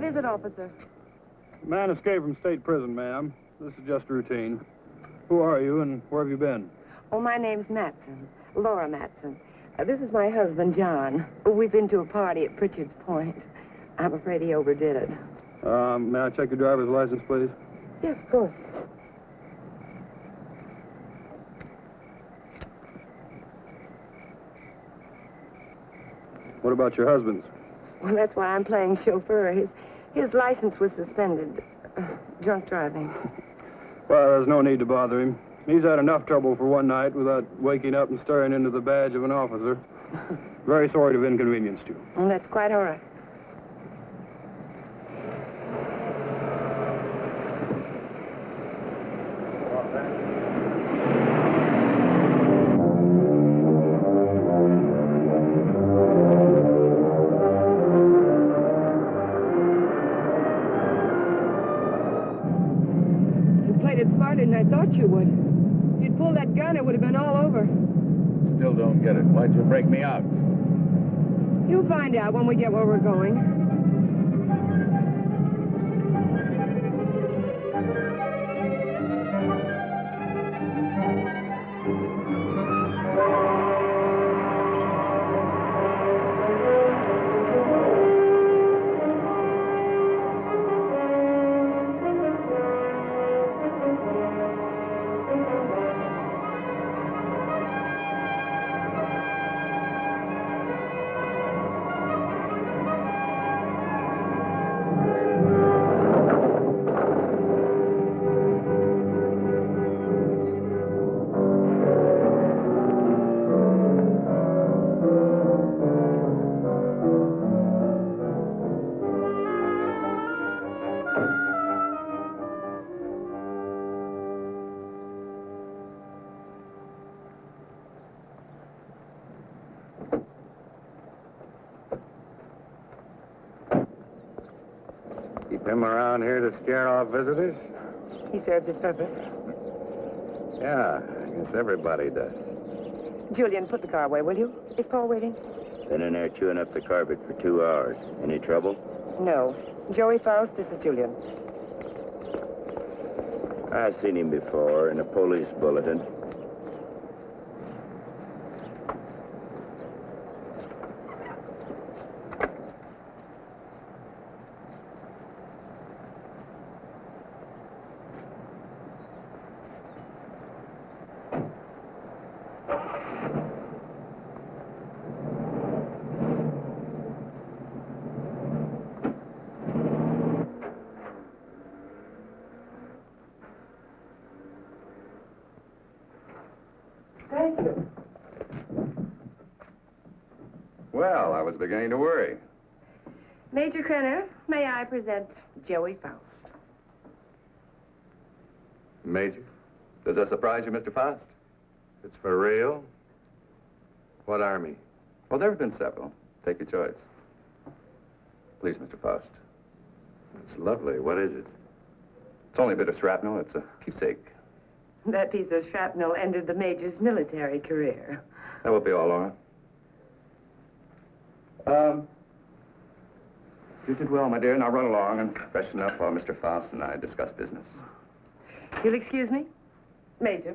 is it, officer? Man escaped from state prison, ma'am. This is just routine. Who are you and where have you been? Oh, my name's Matson. Laura Matson. This is my husband, John. We've been to a party at Pritchard's Point. I'm afraid he overdid it. May I check your driver's license, please? Yes, of course. What about your husband's? Well, that's why I'm playing chauffeur. His license was suspended. Drunk driving. Well, there's no need to bother him. He's had enough trouble for one night without waking up and staring into the badge of an officer. Very sorry to have inconvenienced you. Well, that's quite all right. Than I thought you would. If you'd pulled that gun, it would have been all over. Still don't get it. Why'd you break me out? You'll find out when we get where we're going. Keep him around here to scare off visitors? He serves his purpose. Yeah, I guess everybody does. Julian, put the car away, will you? Is Paul waiting? Been in there chewing up the carpet for 2 hours. Any trouble? No. Joey Faust, this is Julian. I've seen him before in a police bulletin. Thank you. Well, I was beginning to worry. Major Krenner, may I present Joey Faust? Major? Does that surprise you, Mr. Faust? It's for real? What army? Well, there have been several. Take your choice. Please, Mr. Faust. It's lovely. What is it? It's only a bit of shrapnel. It's a keepsake. That piece of shrapnel ended the Major's military career. That will be all, Laura. You did well, my dear. Now run along and freshen up while Mr. Faust and I discuss business. You'll excuse me? Major.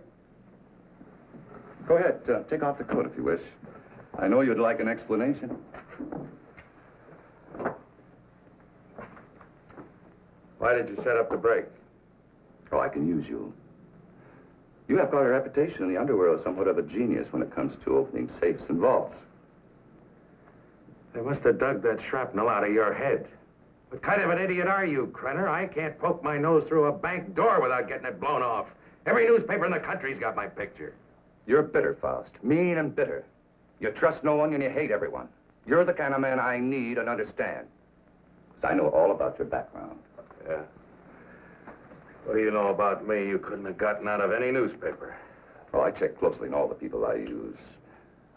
Go ahead. Take off the coat if you wish. I know you'd like an explanation. Why did you set up the break? Oh, I can use you. You have got a reputation in the underworld as somewhat of a genius when it comes to opening safes and vaults. They must have dug that shrapnel out of your head. What kind of an idiot are you, Krenner? I can't poke my nose through a bank door without getting it blown off. Every newspaper in the country's got my picture. You're bitter, Faust. Mean and bitter. You trust no one and you hate everyone. You're the kind of man I need and understand. Because I know all about your background. Yeah? What do you know about me you couldn't have gotten out of any newspaper? Oh, I check closely on all the people I use.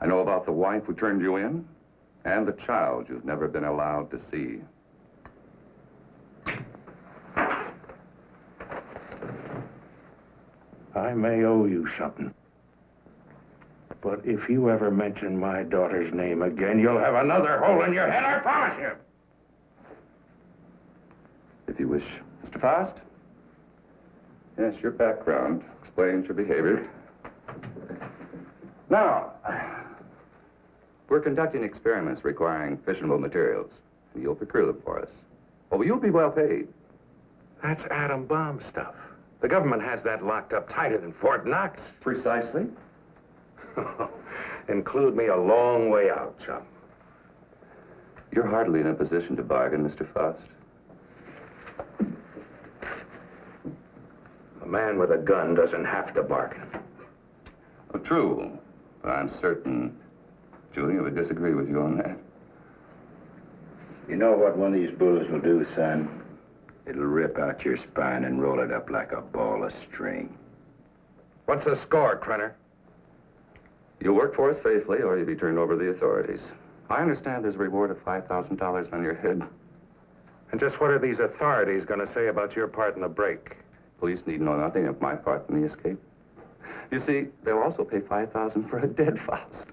I know about the wife who turned you in and the child you've never been allowed to see. I may owe you something. But if you ever mention my daughter's name again, you'll have another hole in your head, I promise you. if you wish. Mr. Faust? Yes, your background explains your behavior. Now, we're conducting experiments requiring fissionable materials. You'll procure them for us. Oh, you'll be well paid. That's atom bomb stuff. The government has that locked up tighter than Fort Knox. Precisely. Include me a long way out, chum. You're hardly in a position to bargain, Mr. Faust. A man with a gun doesn't have to bargain. Oh, true. But I'm certain Julia would disagree with you on that. You know what one of these bullets will do, son? It'll rip out your spine and roll it up like a ball of string. What's the score, Krenner? You'll work for us faithfully, or you'll be turned over to the authorities. I understand there's a reward of $5,000 on your head. And just what are these authorities going to say about your part in the break? Police need know nothing of my part in the escape. You see, they'll also pay $5,000 for a dead Faust.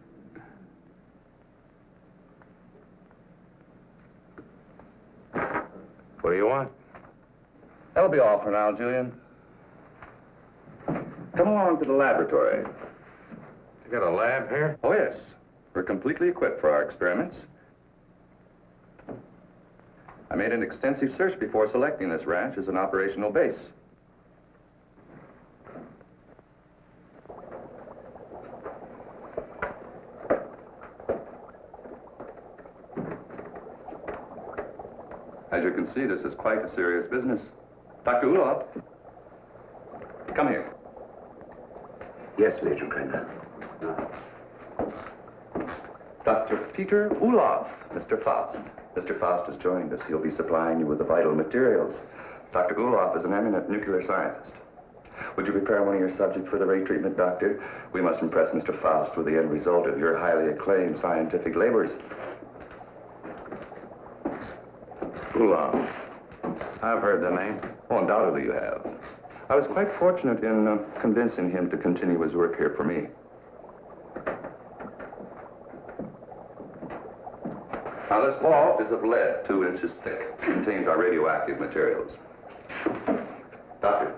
What do you want? That'll be all for now, Julian. Come along to the laboratory. You got a lab here? Oh, yes. We're completely equipped for our experiments. I made an extensive search before selecting this ranch as an operational base. As you can see, this is quite a serious business. Dr. Uloff, come here. Yes, Major Krenner. Dr. Peter Uloff, Mr. Faust. Mr. Faust has joined us. He'll be supplying you with the vital materials. Dr. Uloff is an eminent nuclear scientist. Would you prepare one of your subjects for the ray treatment, Doctor? We must impress Mr. Faust with the end result of your highly acclaimed scientific labors. Uloff. I've heard the name. Oh, undoubtedly you have. I was quite fortunate in convincing him to continue his work here for me. Now, this vault is of lead, 2 inches thick. It contains our radioactive materials. Doctor,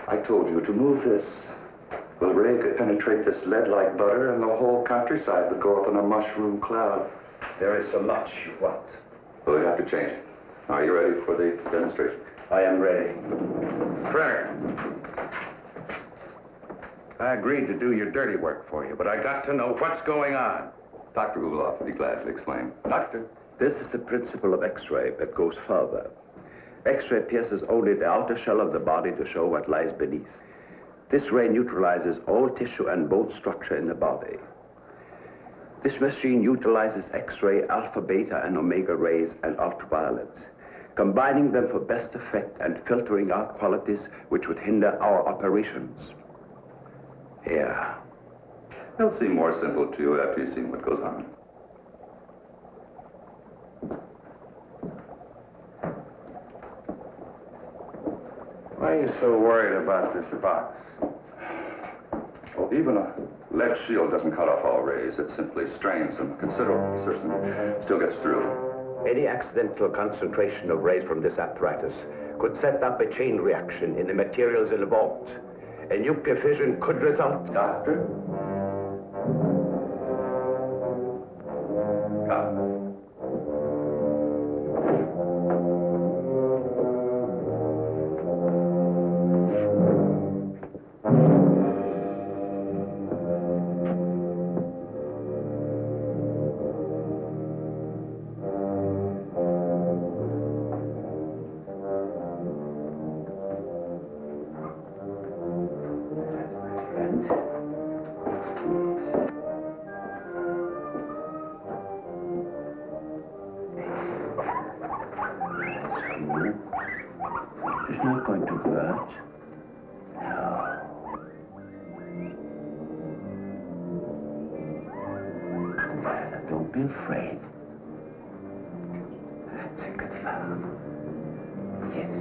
I told you to move this. Well, the ray could penetrate this lead like butter, and the whole countryside would go up in a mushroom cloud. There is so much you want. Well, we have to change it. Are you ready for the demonstration? I am ready. Krenner. I agreed to do your dirty work for you, but I got to know what's going on. Dr. Uloff would be glad to explain. Doctor? This is the principle of X-ray that goes further. X-ray pierces only the outer shell of the body to show what lies beneath. This ray neutralizes all tissue and bone structure in the body. This machine utilizes X-ray, alpha, beta, and omega rays and ultraviolet, combining them for best effect and filtering out qualities which would hinder our operations. Yeah. It'll seem more simple to you after you've seen what goes on. Why are you so worried about this box? Well, even a lead shield doesn't cut off all rays. It simply strains them considerably. Certain still gets through. Any accidental concentration of rays from this apparatus could set up a chain reaction in the materials in the vault. A nuclear fission could result. Doctor? Come. It's not going to hurt. No. Don't be afraid. That's a good fellow. Yes.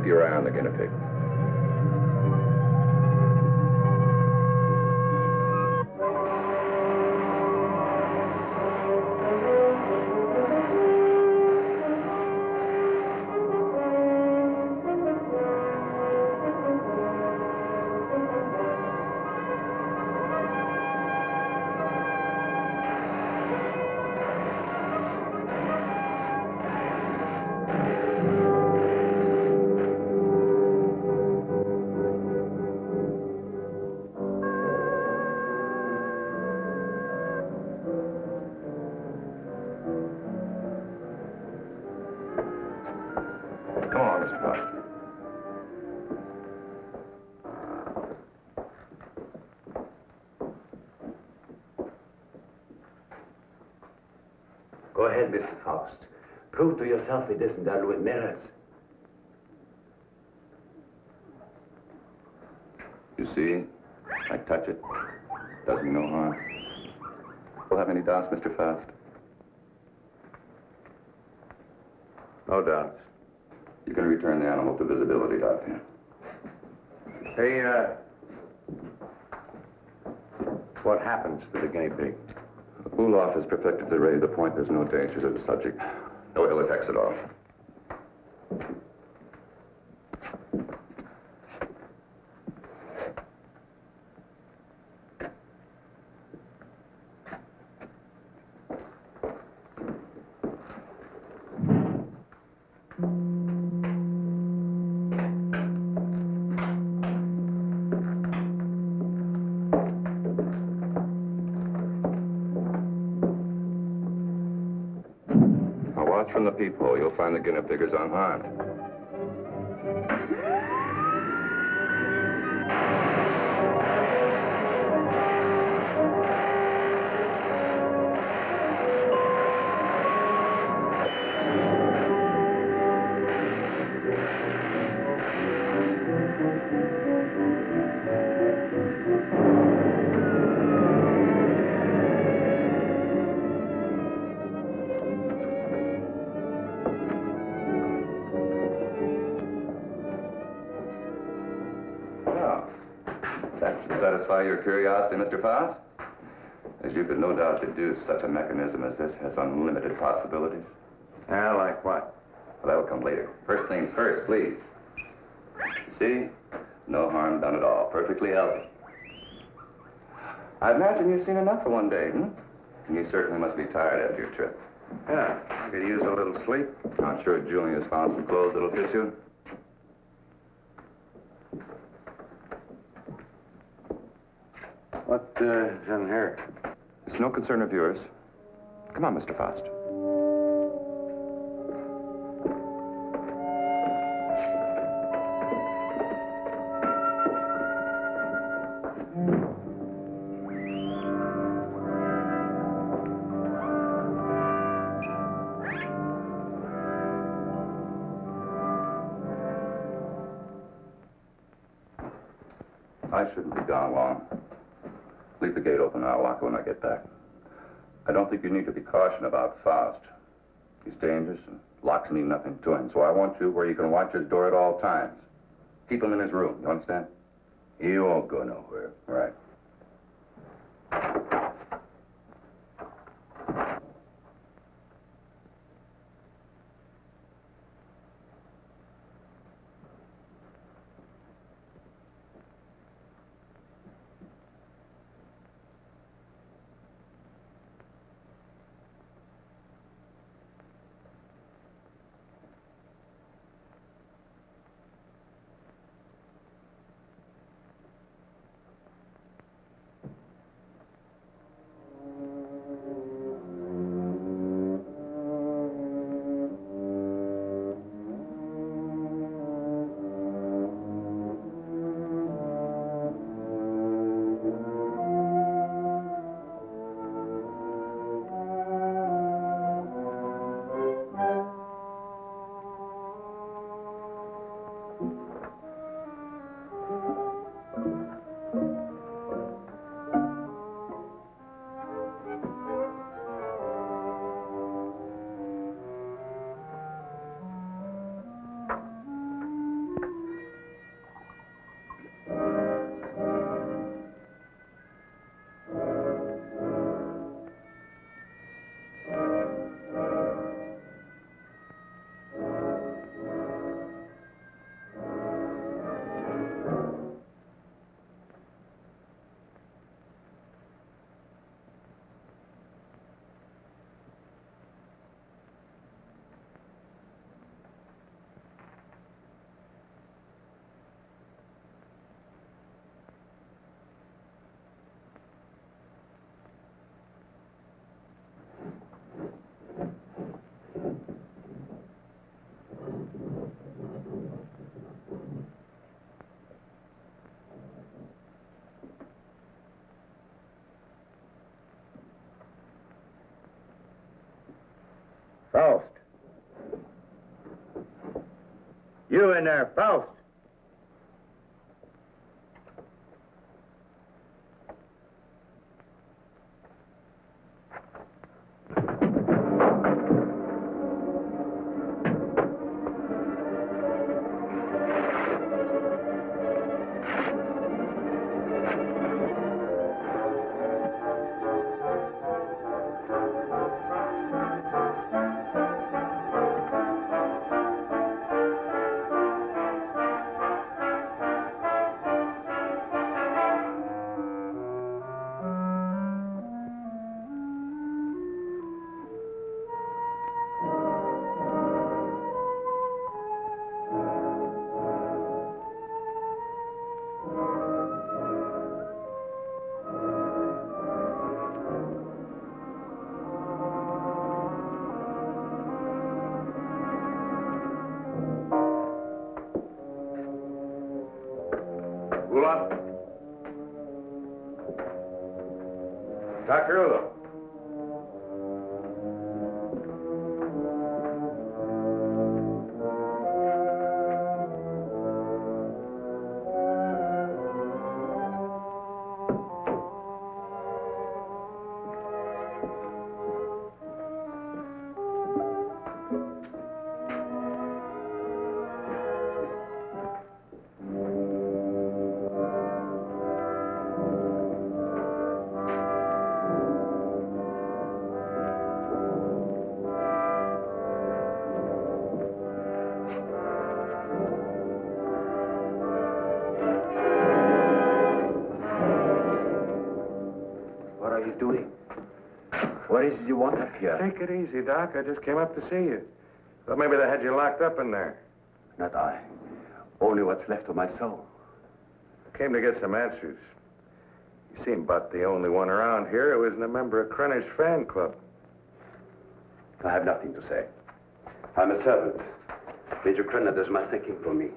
your eye on the guinea pig. Come on, Mr. Faust. Go ahead, Mr. Faust. Prove to yourself it isn't done with mirrors. You see? I touch it. Does me no harm. We'll have any doubts, Mr. Faust? No doubts. You can return the animal to visibility, Doctor. Hey, what happens to the guinea pig? Ulof has perfected the ray to the point there's no danger to the subject. No ill effects at all. Watch from the peephole. You'll find the guinea pig is unharmed. That should satisfy your curiosity, Mr. Faust. As you could no doubt deduce, such a mechanism as this has unlimited possibilities. Yeah, like what? Well, that'll come later. First things first, please. See? No harm done at all. Perfectly healthy. I imagine you've seen enough for one day, hmm? And you certainly must be tired after your trip. Yeah, I could use a little sleep. I'm sure Julia's found some clothes that'll fit you. What is in here? It's no concern of yours. Come on, Mr. Faust. I shouldn't be gone long. Leave the gate open and I'll lock it when I get back. I don't think you need to be cautious about Faust. He's dangerous and locks mean nothing to him, so I want you where you can watch his door at all times. Keep him in his room, you understand? He won't go nowhere. All right. Faust. You in there, Faust. Ulo. Dr. Ulo. What are you doing? What is it you want up here? Take it easy, Doc. I just came up to see you. Thought maybe they had you locked up in there. Not I. Only what's left of my soul. Came to get some answers. You seem about the only one around here who isn't a member of Krenner's fan club. I have nothing to say. I'm a servant. Major Krenner does my thinking for me.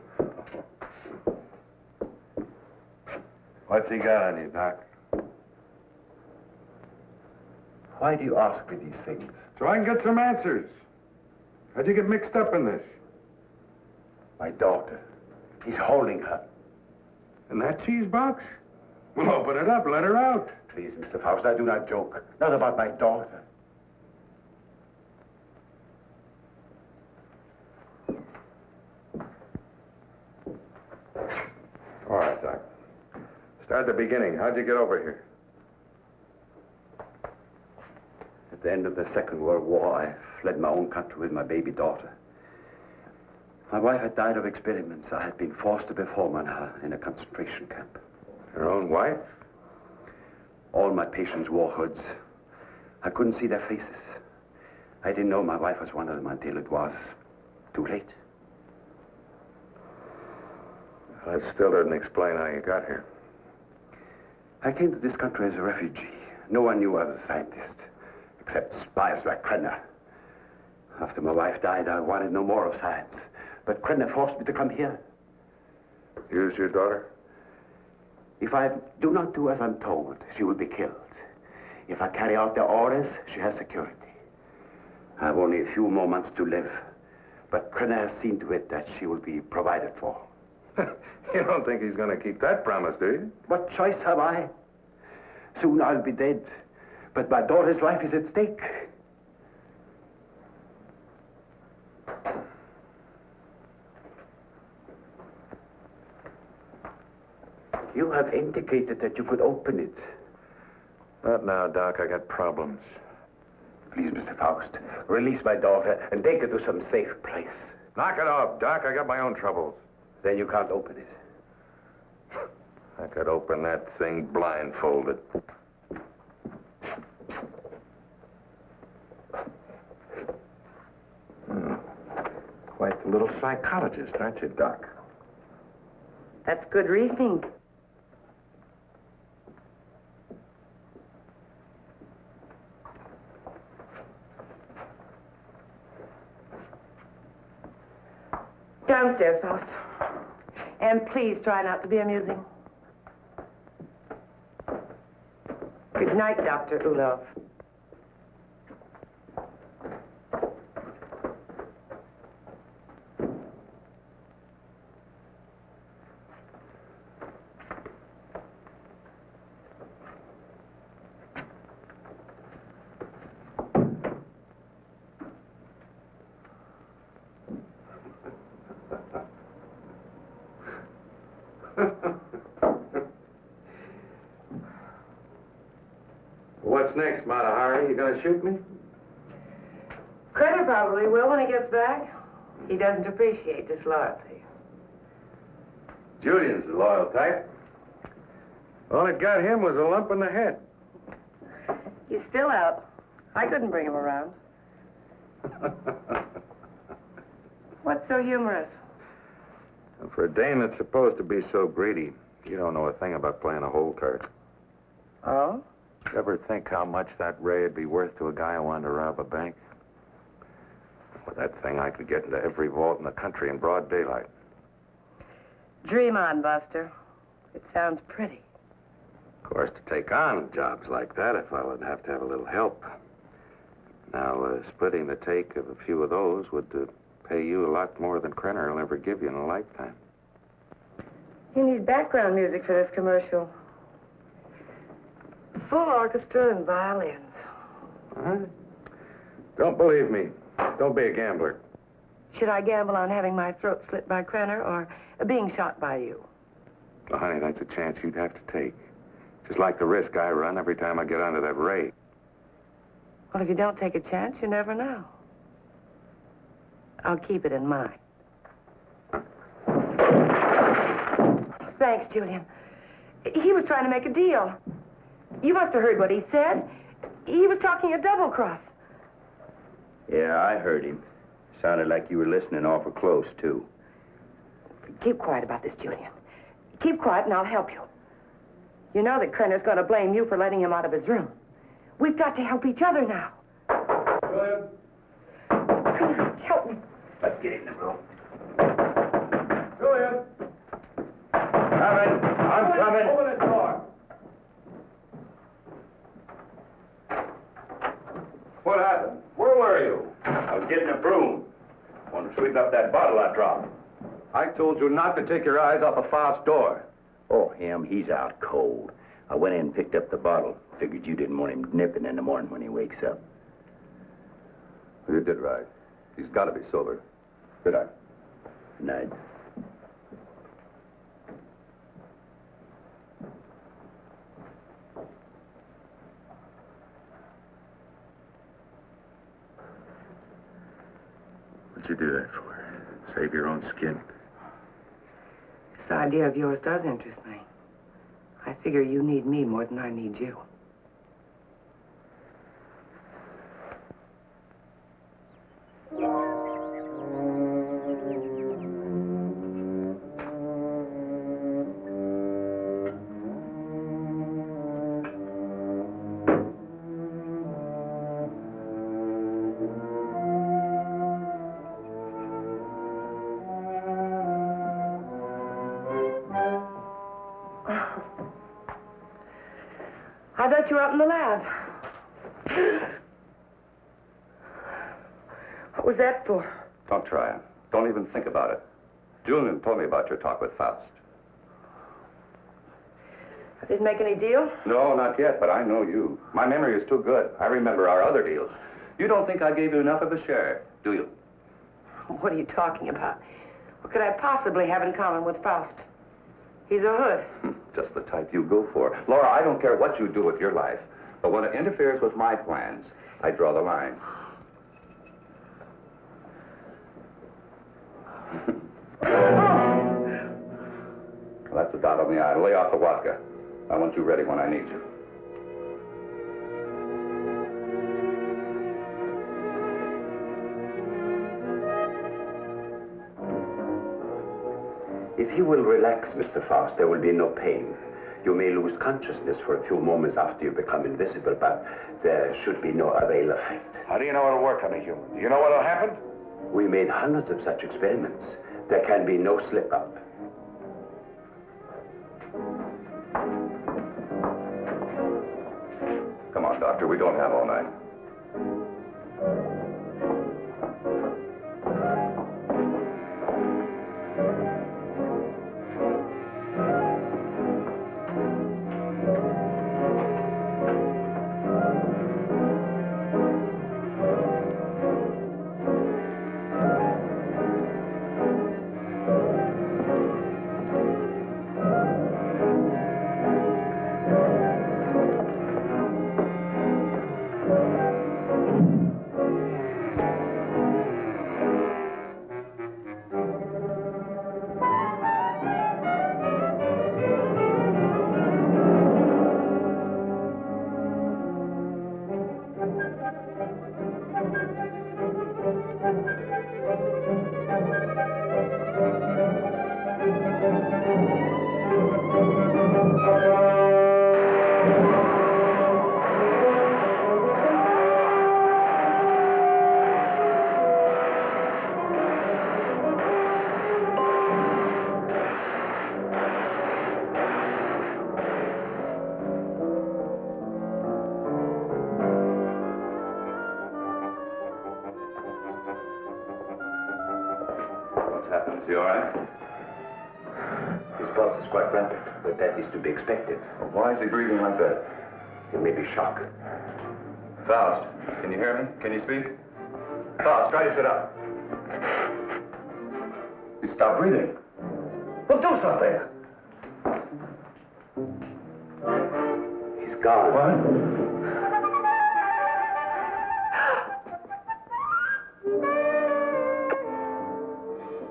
What's he got on you, Doc? Why do you ask me these things? So I can get some answers. How'd you get mixed up in this? My daughter. He's holding her. In that cheese box? Well, open it up. Let her out. Please, Mr. Faust, I do not joke. Not about my daughter. All right, Doc. Start at the beginning. How'd you get over here? At the end of the Second World War, I fled my own country with my baby daughter. My wife had died of experiments. I had been forced to perform on her in a concentration camp. Your own wife? All my patients wore hoods. I couldn't see their faces. I didn't know my wife was one of them until it was too late. That still doesn't explain how you got here. I came to this country as a refugee. No one knew I was a scientist, except spies like Krenner. After my wife died, I wanted no more of science. But Krenner forced me to come here. Use your daughter? If I do not do as I'm told, she will be killed. If I carry out their orders, she has security. I have only a few more months to live. But Krenner has seen to it that she will be provided for. You don't think he's going to keep that promise, do you? What choice have I? Soon I'll be dead. But my daughter's life is at stake. You have indicated that you could open it. Not now, Doc. I got problems. Please, Mr. Faust, release my daughter and take her to some safe place. Knock it off, Doc. I got my own troubles. Then you can't open it. I could open that thing blindfolded. Quite the little psychologist, aren't you, Doc? That's good reasoning. Downstairs, Faust. And please try not to be amusing. Good night, Dr. Ulof. what's next, Mata Hari? You gonna shoot me? Credit probably will when he gets back. He doesn't appreciate disloyalty. Julian's the loyal type. All it got him was a lump in the head. He's still out. I couldn't bring him around. What's so humorous? For a dame that's supposed to be so greedy, you don't know a thing about playing a hole card. Oh? You ever think how much that ray would be worth to a guy who wanted to rob a bank? With that thing, I could get into every vault in the country in broad daylight. Dream on, Buster. It sounds pretty. Of course, to take on jobs like that, a fellow would have to have a little help. Now, splitting the take of a few of those would pay you a lot more than Krenner will ever give you in a lifetime. You need background music for this commercial. Full orchestra and violins. Huh? Don't believe me. Don't be a gambler. Should I gamble on having my throat slit by Krenner or being shot by you? Well, honey, that's a chance you'd have to take. Just like the risk I run every time I get onto that ray. Well, if you don't take a chance, you never know. I'll keep it in mind. Thanks, Julian. He was trying to make a deal. You must have heard what he said. He was talking a double cross. Yeah, I heard him. Sounded like you were listening awful close, too. Keep quiet about this, Julian. Keep quiet and I'll help you. You know that Krenner's going to blame you for letting him out of his room. We've got to help each other now. Julian? Krenner, help me. Let's get in the room. Julian? Coming. I'm coming. Open this door. What happened? Where were you? I was getting a broom. Want to sweep up that bottle I dropped. I told you not to take your eyes off a Faust door. Oh, him, he's out cold. I went in and picked up the bottle. Figured you didn't want him nipping in the morning when he wakes up. You did right. He's got to be sober. Good night. Night. What'd you do that for? Save your own skin? This idea of yours does interest me. I figure you need me more than I need you. I thought you were up in the lab. What was that for? Don't try it. Don't even think about it. Julian told me about your talk with Faust. I didn't make any deal? No, not yet, but I know you. My memory is too good. I remember our other deals. You don't think I gave you enough of a share, do you? What are you talking about? What could I possibly have in common with Faust? He's a hood. Just the type you go for. Laura, I don't care what you do with your life, but when it interferes with my plans, I draw the line. Well, that's a dot on the I. Lay off the vodka. I want you ready when I need you. If you will relax, Mr. Faust, there will be no pain. You may lose consciousness for a few moments after you become invisible, but there should be no other ill effect. How do you know it'll work on a human? Do you know what'll happen? We made hundreds of such experiments. There can be no slip-up. Come on, Doctor. We don't have all night. What's happened? Is he all right? His pulse is quite rapid, but that is to be expected. Well, why is he breathing like that? It may be shock. Faust, can you hear me? Can you speak? Faust, try to sit up. He stopped breathing. Well, do something. He's gone. What?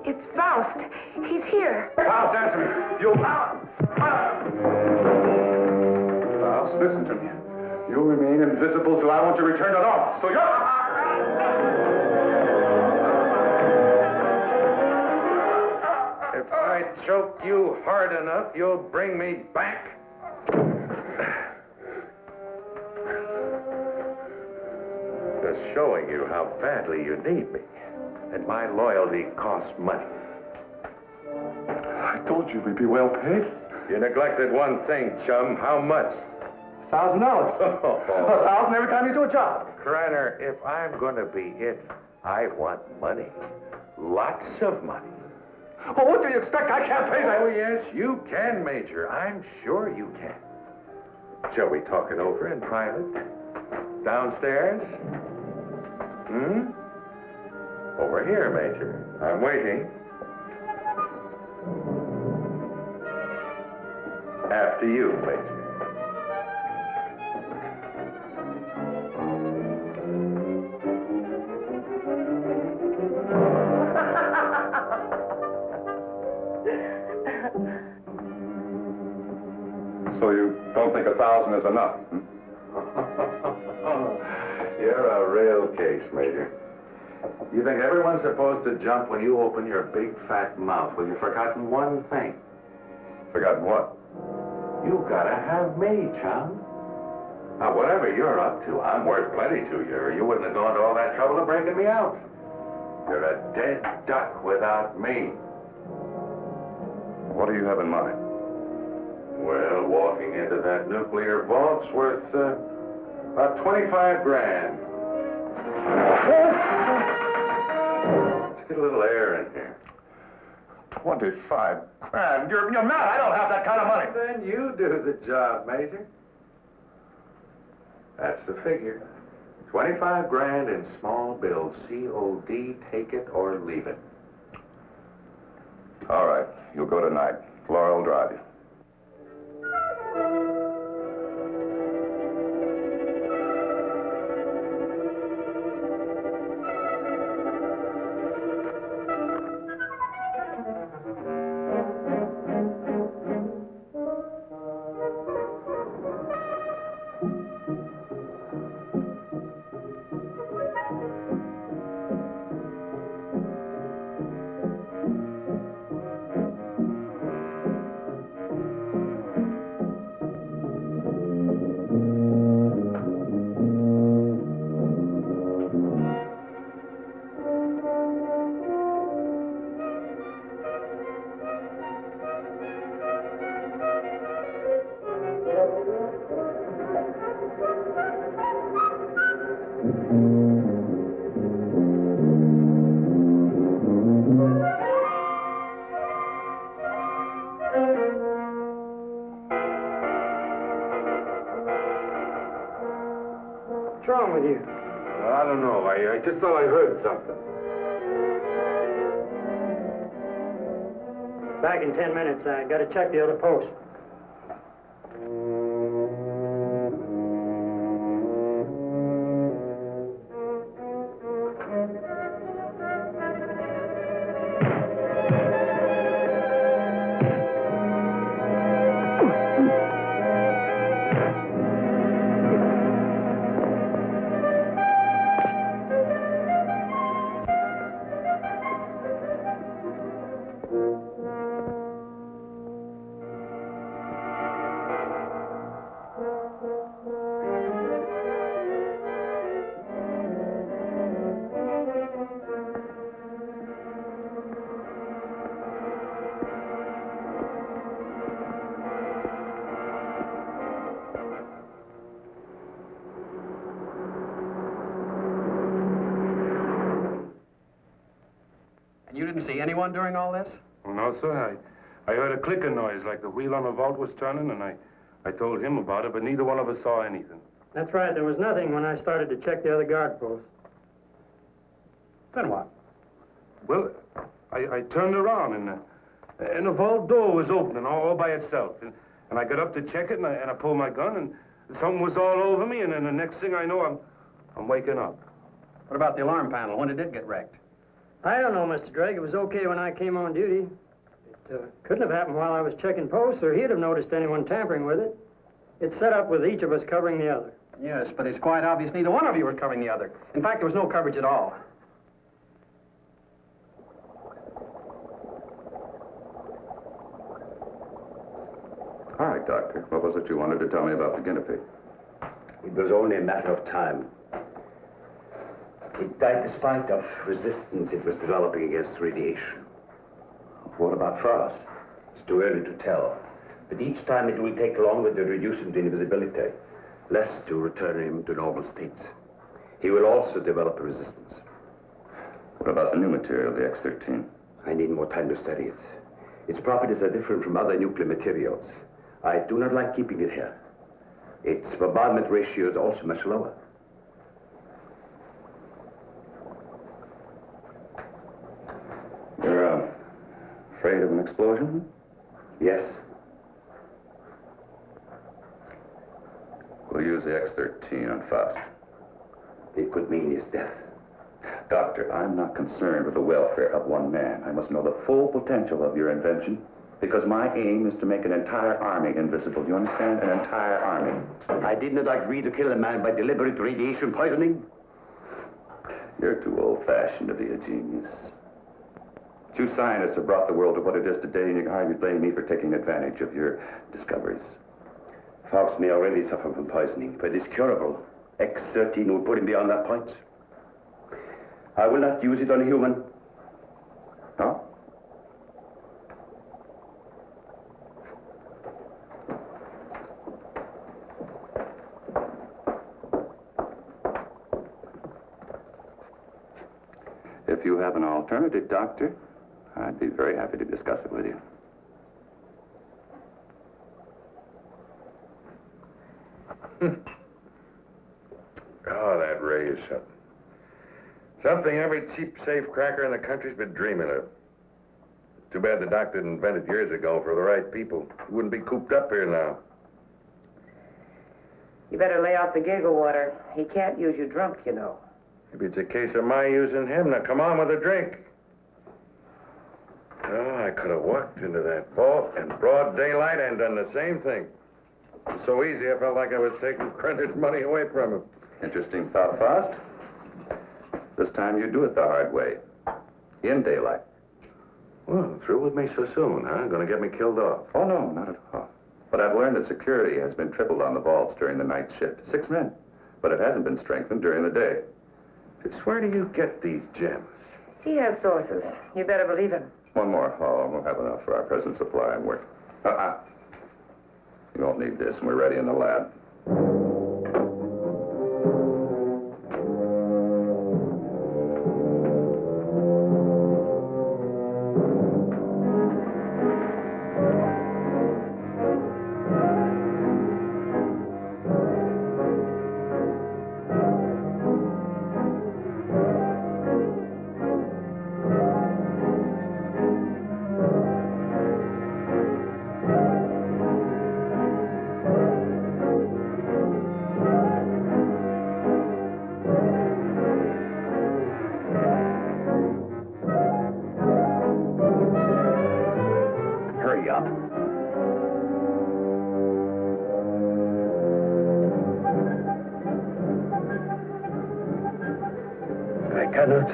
It's Faust. He's here. Faust, answer me. You... Faust, listen to me. You'll remain invisible till I want to return to normal. So you're... If I choke you hard enough, you'll bring me back. Just showing you how badly you need me. And my loyalty costs money. I told you we'd be well paid. You neglected one thing, chum. How much? $1,000. $1,000 every time you do a job. Krenner, if I'm going to be it, I want money. Lots of money. Well, what do you expect? I can't pay that. Oh, yes, you can, Major. I'm sure you can. Shall we talk it over in private? Downstairs? Over here, Major. I'm waiting. After you, Major. So you don't think 1,000 is enough? You're a real case, Major. You think everyone's supposed to jump when you open your big fat mouth. Well, you've forgotten one thing. Forgotten what? You gotta have me, chum. Now, whatever you're up to, I'm worth plenty to you, or you wouldn't have gone to all that trouble of breaking me out. You're a dead duck without me. What do you have in mind? Well, walking into that nuclear vault's worth about 25 grand. Let's get a little air in here. 25 grand? You're mad. I don't have that kind of money. Then you do the job, Major. That's the figure. 25 grand in small bills. COD, take it or leave it. All right. You'll go tonight. Laura will drive you. What's wrong with you? I don't know. I just thought I heard something. Back in 10 minutes. I got to check the other post. And you didn't see anyone during all this? No, sir. I heard a clicking noise like the wheel on the vault was turning, and I told him about it, but neither one of us saw anything. That's right. There was nothing when I started to check the other guard posts. Then what? Well, I turned around, and the vault door was opening all by itself. And I got up to check it, and I pulled my gun, and something was all over me, and then the next thing I know, I'm waking up. What about the alarm panel when it did get wrecked? I don't know, Mr. Drake. It was okay when I came on duty. It couldn't have happened while I was checking posts, or he'd have noticed anyone tampering with it. It's set up with each of us covering the other. Yes, but it's quite obvious neither one of you was covering the other. In fact, there was no coverage at all. All right, Doctor. What was it you wanted to tell me about the guinea pig? It was only a matter of time. It died despite of resistance it was developing against radiation. What about Frost? It's too early to tell. But each time it will take longer to reduce him to invisibility, less to return him to normal states. He will also develop a resistance. What about the new material, the X-13? I need more time to study it. Its properties are different from other nuclear materials. I do not like keeping it here. Its bombardment ratio is also much lower. You're, afraid of an explosion? Yes. We'll use the X-13 on Faust. It could mean his death. Doctor, I'm not concerned with the welfare of one man. I must know the full potential of your invention, because my aim is to make an entire army invisible. Do you understand? An entire army. I did not agree to kill a man by deliberate radiation poisoning. You're too old-fashioned to be a genius. You scientists have brought the world to what it is today, and you can hardly blame me for taking advantage of your discoveries. Faust may already suffer from poisoning, but it's curable. X-13 will put him beyond that point. I will not use it on a human. No? If you have an alternative, Doctor, I'd be very happy to discuss it with you. Oh, that ray is something. Something every cheap safe cracker in the country's been dreaming of. Too bad the doc didn't invent it years ago for the right people. He wouldn't be cooped up here now. You better lay off the giggle water. He can't use you drunk, you know. Maybe it's a case of my using him. Now, come on with a drink. Oh, I could have walked into that vault in broad daylight and done the same thing. It was so easy, I felt like I was taking Crenner's money away from him. Interesting thought, Faust. This time you do it the hard way. In daylight. Well, through with me so soon, huh? Gonna get me killed off. Oh, no, not at all. But I've learned that security has been tripled on the vaults during the night shift. 6 men. But it hasn't been strengthened during the day. Just where do you get these gems? He has sources. You better believe him. One more. Oh, we'll have enough for our present supply and work. You won't need this, and we're ready in the lab. Hurry up. I cannot.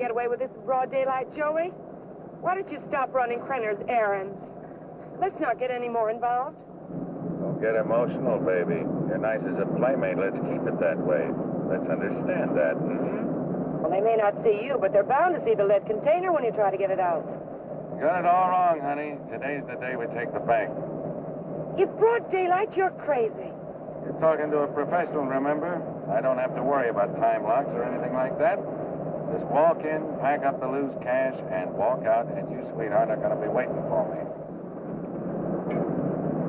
get away with this in broad daylight, Joey? Why don't you stop running Krenner's errands? Let's not get any more involved. Don't get emotional, baby. You're nice as a playmate. Let's keep it that way. Let's understand that. Well, they may not see you, but they're bound to see the lead container when you try to get it out. You got it all wrong, honey. Today's the day we take the bank. In broad daylight, you're crazy. You're talking to a professional, remember? I don't have to worry about time locks or anything like that. Just walk in, pack up the loose cash, and walk out, and you, sweetheart, are going to be waiting for me.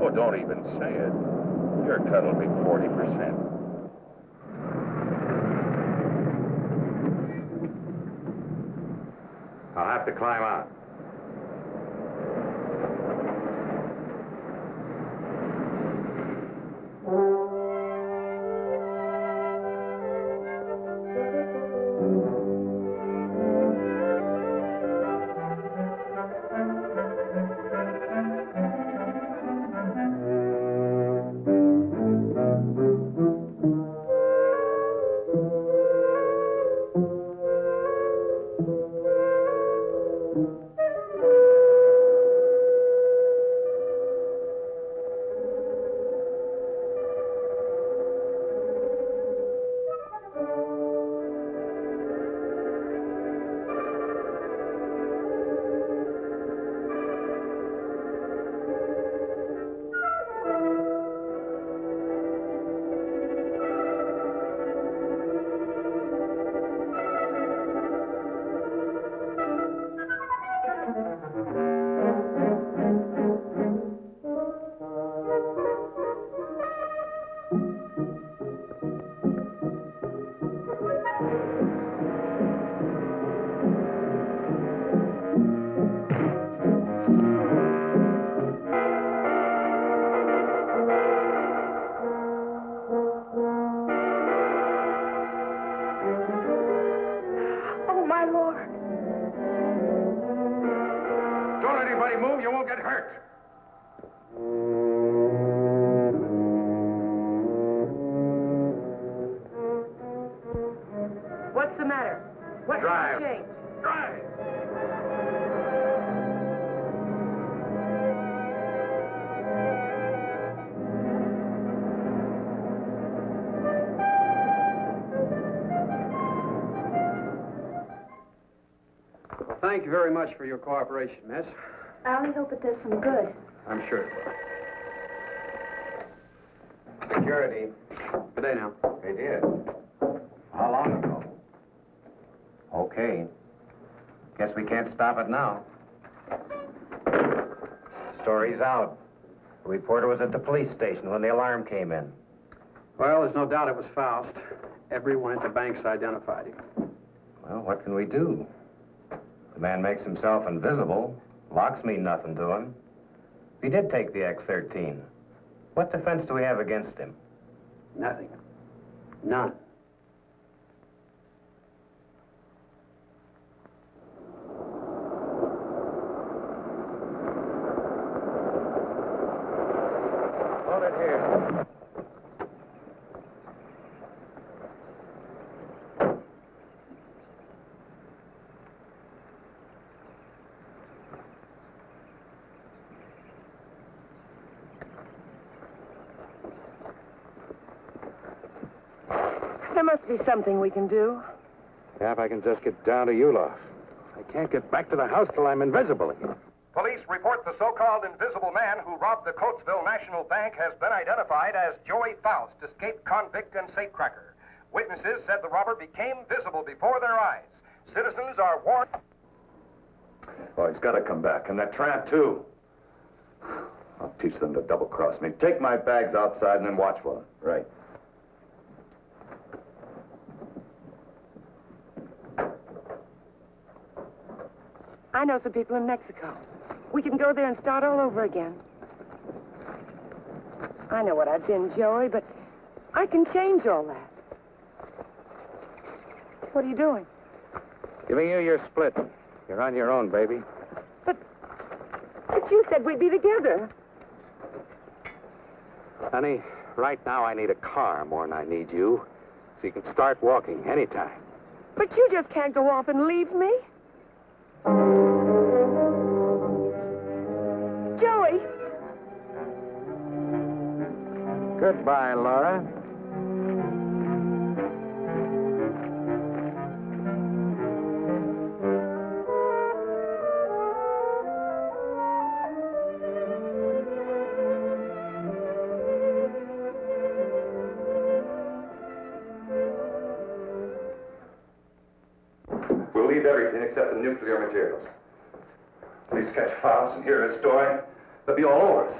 Oh, don't even say it. Your cut will be 40%. I'll have to climb out. You won't get hurt. What's the matter? What's Drive. the change? Drive. Well, thank you very much for your cooperation, miss. I only hope it does some good. I'm sure it will. Security. Good day now. They did. How long ago? Okay. Guess we can't stop it now. Story's out. The reporter was at the police station when the alarm came in. Well, there's no doubt it was Faust. Everyone at the bank's identified him. Well, what can we do? The man makes himself invisible. Locks mean nothing to him. If he did take the X-13, what defense do we have against him? Nothing. None. Hold it here. There must be something we can do. Yeah, if I can just get down to Ulof. I can't get back to the house till I'm invisible again. Police report the so-called invisible man who robbed the Coatesville National Bank has been identified as Joey Faust, escaped convict and safecracker. Witnesses said the robber became visible before their eyes. Citizens are warned. Oh, he's got to come back. And that tramp, too. I'll teach them to double-cross me. Take my bags outside and then watch for them. Right. I know some people in Mexico. We can go there and start all over again. I know what I've been, Joey, but I can change all that. What are you doing? Giving you your split. You're on your own, baby. But you said we'd be together. Honey, right now I need a car more than I need you. So you can start walking anytime. But you just can't go off and leave me. Joey! Goodbye, Laura. We'll leave everything except the nuclear materials. Please catch Faust and hear his story. They'll be all over us.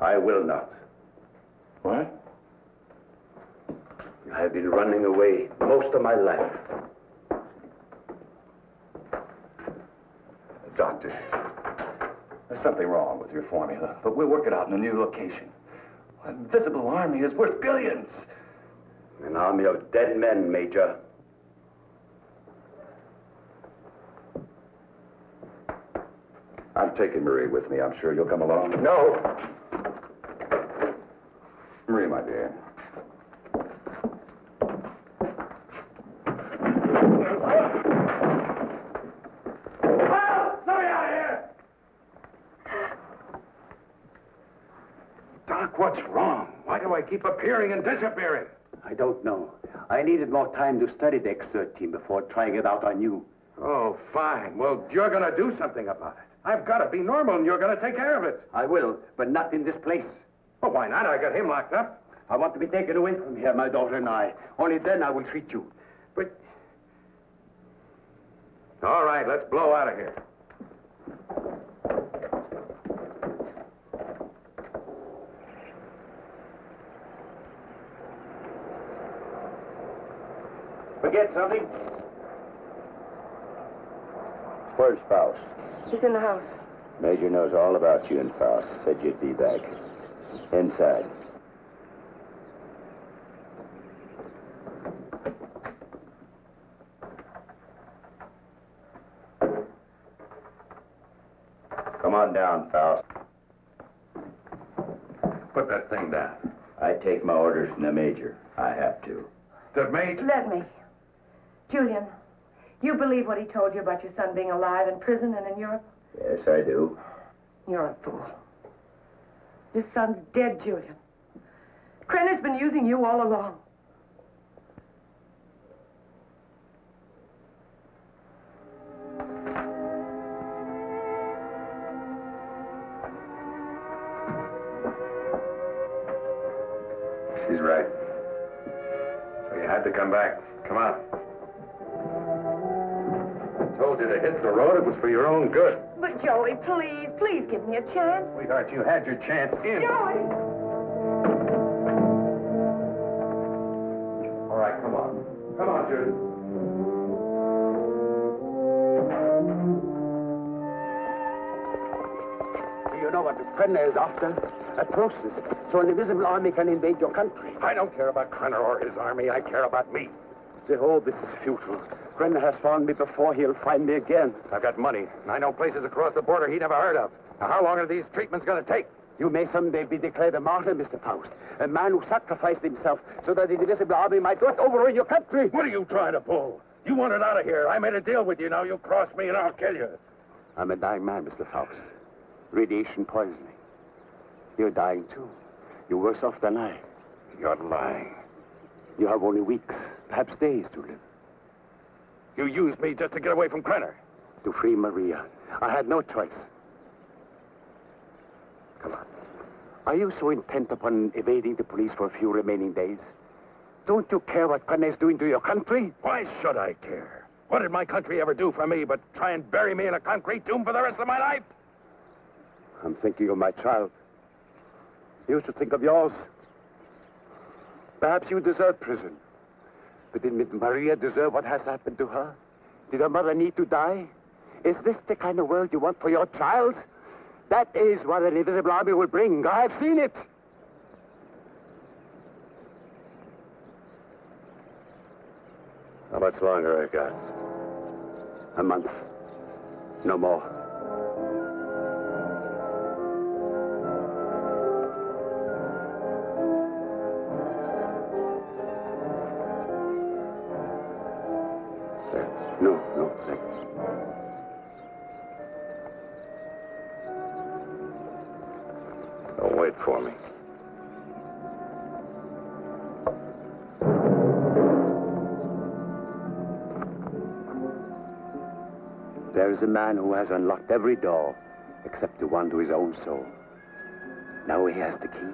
I will not. What? I have been running away most of my life. Doctor, there's something wrong with your formula, but we'll work it out in a new location. An invisible army is worth billions. An army of dead men, Major. I'm taking Marie with me. I'm sure you'll come along. No. Marie, my dear. Doc, what's wrong? Why do I keep appearing and disappearing? I don't know. I needed more time to study the X-13 before trying it out on you. Oh, fine. Well, you're going to do something about it. I've got to be normal, and you're going to take care of it. I will, but not in this place. Well, why not? I got him locked up. I want to be taken away from here, my daughter and I. Only then I will treat you. But... All right, let's blow out of here. Forget something? Where's Faust? He's in the house. Major knows all about you and Faust. Said you'd be back. Inside. Come on down, Faust. Put that thing down. I take my orders from the Major. I have to. The Major... Let me. Julian, you believe what he told you about your son being alive in prison and in Europe? Yes, I do. You're a fool. Your son's dead, Julian. Krenner's been using you all along. She's right. So you had to come back. Come on. I told you to hit the road. It was for your own good. But Joey, please, please give me a chance. Sweetheart, you had your chance in. Joey! All right, come on. Come on, Judy. You know what Krenner is after? A process, so an invisible army can invade your country. I don't care about Krenner or his army. I care about me. Oh, this is futile. Krenner has found me before. He'll find me again. I've got money, and I know places across the border he never heard of. Now, how long are these treatments going to take? You may someday be declared a martyr, Mr. Faust. A man who sacrificed himself so that the invisible army might not overrun your country. What are you trying to pull? You wanted out of here. I made a deal with you. Now you cross me and I'll kill you. I'm a dying man, Mr. Faust. Radiation poisoning. You're dying, too. You're worse off than I. You're lying. You have only weeks, perhaps days to live. You used me just to get away from Krenner. To free Maria. I had no choice. Come on. Are you so intent upon evading the police for a few remaining days? Don't you care what Krenner is doing to your country? Why should I care? What did my country ever do for me but try and bury me in a concrete tomb for the rest of my life? I'm thinking of my child. You should think of yours. Perhaps you deserve prison. But didn't Maria deserve what has happened to her? Did her mother need to die? Is this the kind of world you want for your child? That is what an invisible army will bring. I have seen it. How much longer I got? A month. No more. No, thanks. Don't wait for me. There is a man who has unlocked every door except the one to his own soul. Now he has the key.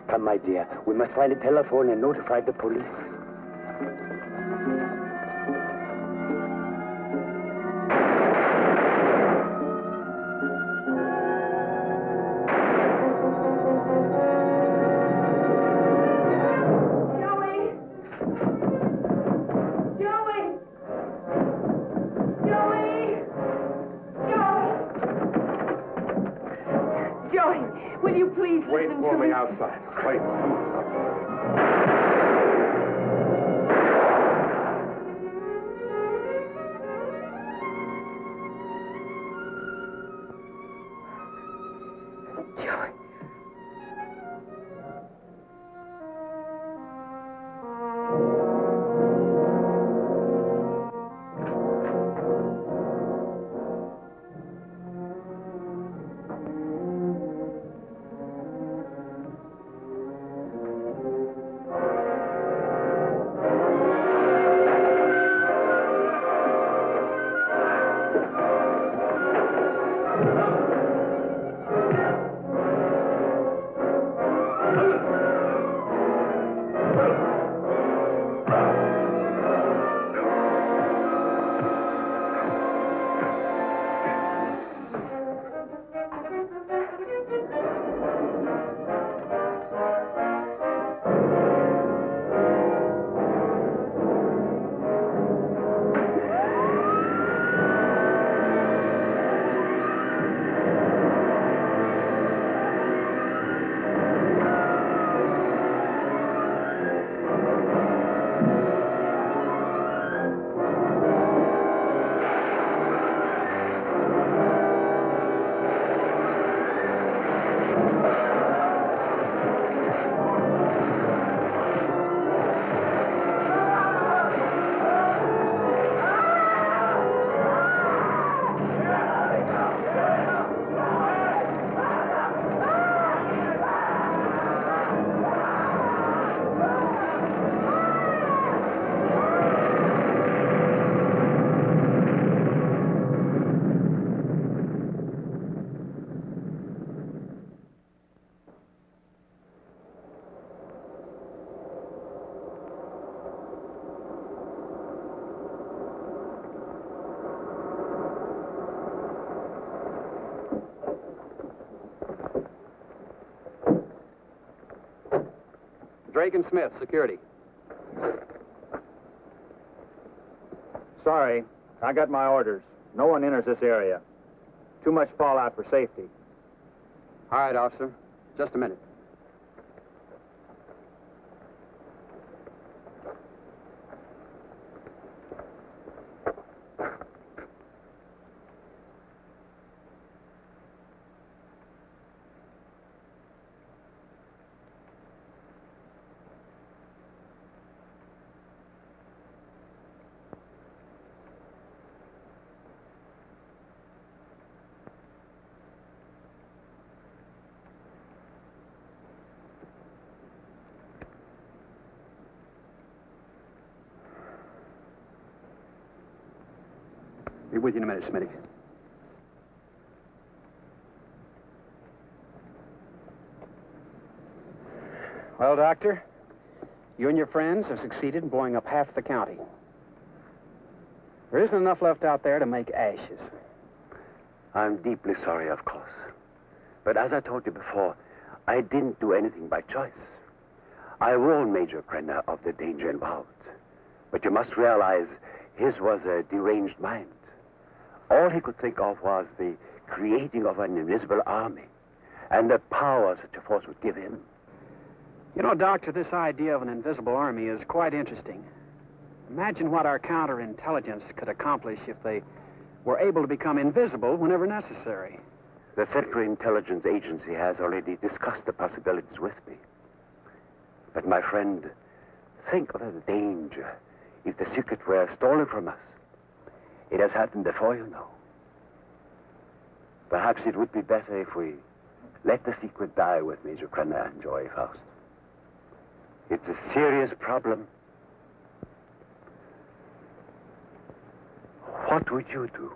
Come, my dear, we must find a telephone and notify the police. Will you please Wait listen for to me me? outside. Wait. Come on, outside. Joey. Drake and Smith, security. Sorry, I got my orders. No one enters this area. Too much fallout for safety. All right, officer. Just a minute. Be with you in a minute, Smitty. Well, Doctor, you and your friends have succeeded in blowing up half the county. There isn't enough left out there to make ashes. I'm deeply sorry, of course. But as I told you before, I didn't do anything by choice. I warned Major Krenner of the danger involved. But you must realize his was a deranged mind. All he could think of was the creating of an invisible army and the power such a force would give him. You know, Doctor, this idea of an invisible army is quite interesting. Imagine what our counterintelligence could accomplish if they were able to become invisible whenever necessary. The Central Intelligence Agency has already discussed the possibilities with me. But, my friend, think of the danger if the secret were stolen from us It has happened before, you know. Perhaps it would be better if we let the secret die with Major Krenner and Joy Faust. It's a serious problem. What would you do?